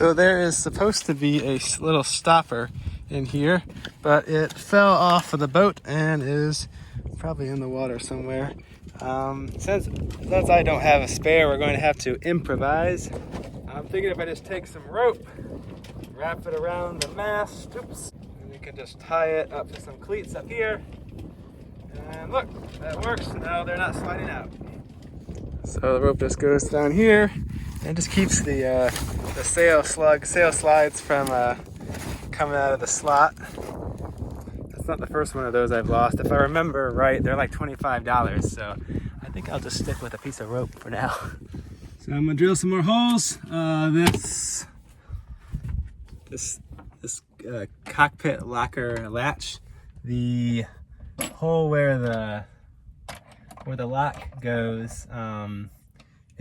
So there is supposed to be a little stopper in here, but it fell off of the boat and is probably in the water somewhere. Since I don't have a spare, we're going to have to improvise. I'm thinking if I just take some rope, wrap it around the mast, oops, and we can just tie it up to some cleats up here. And look, that works. Now they're not sliding out. So the rope just goes down here and just keeps the sail slides from coming out of the slot. That's not the first one of those I've lost. If I remember right, they're like $25, so I think I'll just stick with a piece of rope for now. So I'm gonna drill some more holes. This cockpit locker latch, the hole where the lock goes,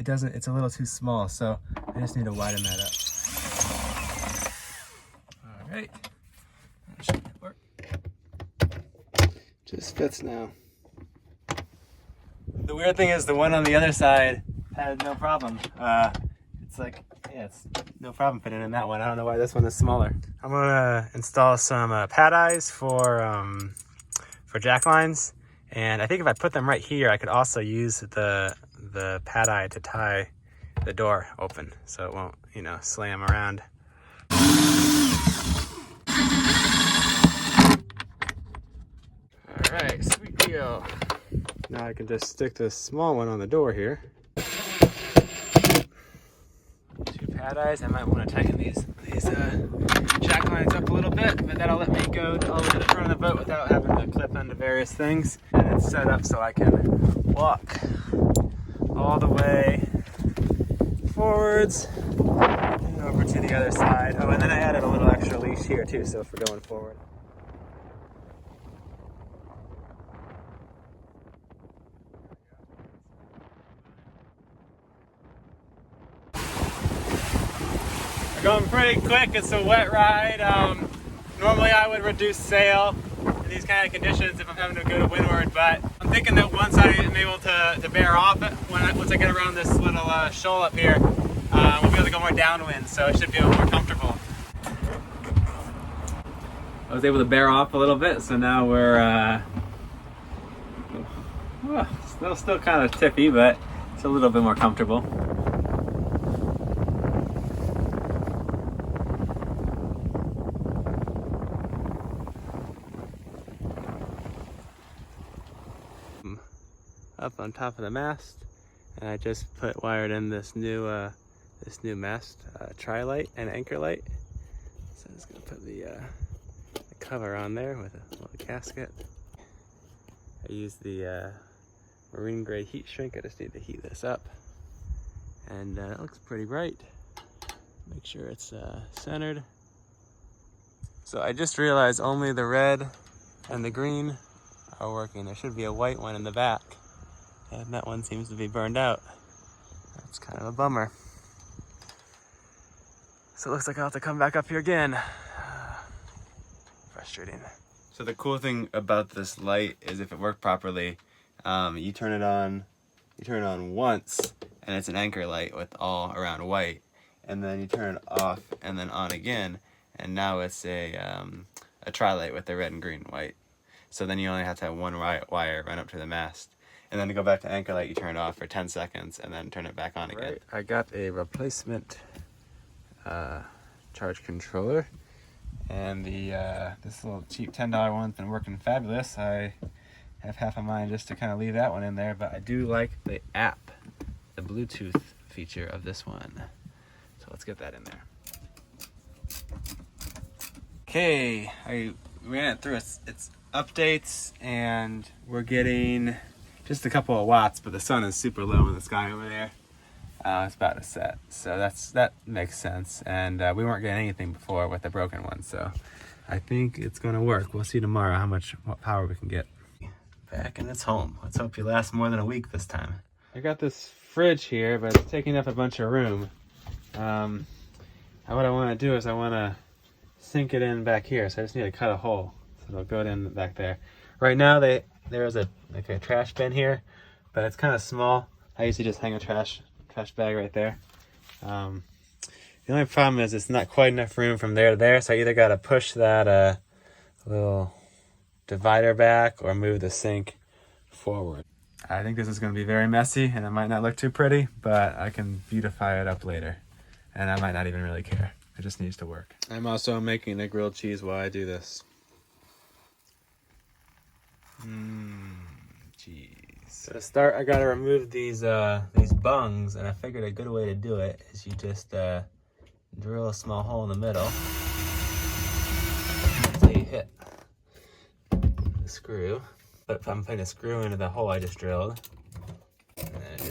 it's a little too small, so I just need to widen that up. All right, that should work. Just fits now. The weird thing is the one on the other side had no problem. It's no problem fitting in that one. I don't know why this one is smaller. I'm gonna install some pad eyes for Jacklines, and I think if I put them right here, I could also use the pad eye to tie the door open so it won't, slam around. All right, sweet deal. Now I can just stick this small one on the door here. Two pad eyes. I might want to tighten these jack lines up a little bit, but that'll let me go all the way to the front of the boat without having to clip onto various things. And it's set up so I can walk all the way forwards and over to the other side. Oh, and then I added a little extra leash here too, so for going forward. We're going pretty quick. It's a wet ride. Normally I would reduce sail in these kind of conditions if I'm having to go to windward, but I'm thinking that once I am able to bear off it, once I get around this little shoal up here, we'll be able to go more downwind, so it should be a little more comfortable. I was able to bear off a little bit, so now we're still kind of tippy, but it's a little bit more comfortable. Up on top of the mast, and I just wired in this new mast tri-light and anchor light. So I'm just gonna put the cover on there with a little gasket. I used the marine grade heat shrink. I just need to heat this up, and it looks pretty bright. Make sure it's centered. So I just realized only the red and the green are working. There should be a white one in the back, and that one seems to be burned out. That's kind of a bummer. So it looks like I'll have to come back up here again. Frustrating. So the cool thing about this light is if it worked properly, you turn it on once, and it's an anchor light with all around white, and then you turn it off and then on again, and now it's a tri-light with the red and green white. So then you only have to have one wire run up to the mast. And then to go back to anchor light, you turn it off for 10 seconds and then turn it back on again. Right. I got a replacement charge controller, and this little cheap $10 one's been working fabulous. I have half a mind just to kind of leave that one in there, but I do like the app, the Bluetooth feature of this one. So let's get that in there. Okay, I ran it through its updates, and we're getting just a couple of watts, but the sun is super low in the sky over there. It's about to set, so that makes sense. And we weren't getting anything before with the broken one, so I think it's gonna work. We'll see tomorrow what power we can get. Back in its home. Let's hope you last more than a week this time. I got this fridge here, but it's taking up a bunch of room. What I want to do is I want to sink it in back here, so I just need to cut a hole so it'll go in back there. Right now there's a trash bin here, but it's kind of small. I usually just hang a trash bag right there. The only problem is it's not quite enough room from there to there, so I either got to push that little divider back or move the sink forward. I think this is going to be very messy and it might not look too pretty, but I can beautify it up later. And I might not even really care. It just needs to work. I'm also making a grilled cheese while I do this. Cheese. So to start, I gotta remove these bungs, and I figured a good way to do it is you just drill a small hole in the middle until you hit the screw. But if I'm putting a screw into the hole I just drilled, and then it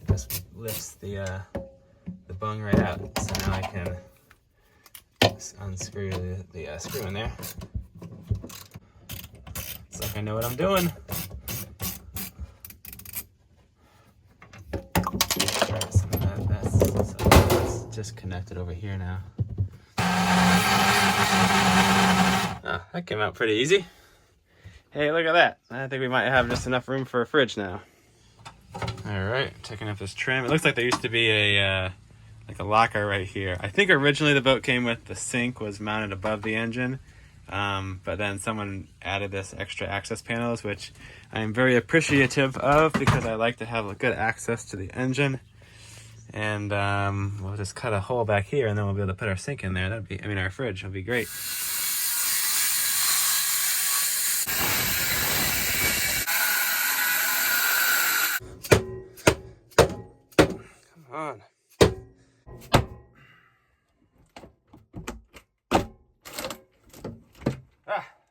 just lifts the bung right out. So now I can just unscrew the screw in there. It's like I know what I'm doing. Try some of that. That's just connected over here now. Ah, that came out pretty easy. Hey, look at that. I think we might have just enough room for a fridge now. All right, taking up this trim. It looks like there used to be a locker right here. I think originally the boat came with the sink was mounted above the engine, but then someone added this extra access panels, which I am very appreciative of because I like to have a good access to the engine. And we'll just cut a hole back here, and then we'll be able to put our sink in there. Our fridge will be great. Come on.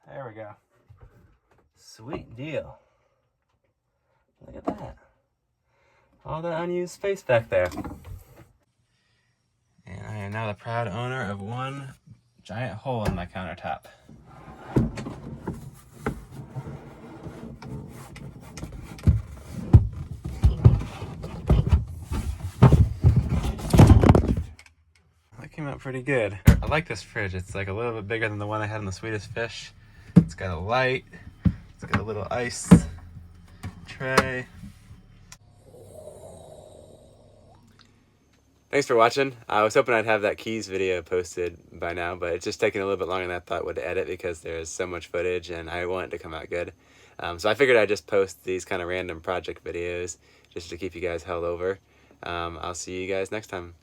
There we go. Sweet deal. Look at that. All the unused space back there. And I am now the proud owner of one giant hole in my countertop. That came out pretty good. I like this fridge. It's like a little bit bigger than the one I had in the Swedish Fish. It's got a light. It's got a little ice tray. Thanks for watching. I was hoping I'd have that keys video posted by now, but it's just taking a little bit longer than I thought would edit because there's so much footage and I want it to come out good. So I figured I'd just post these kind of random project videos just to keep you guys held over. I'll see you guys next time.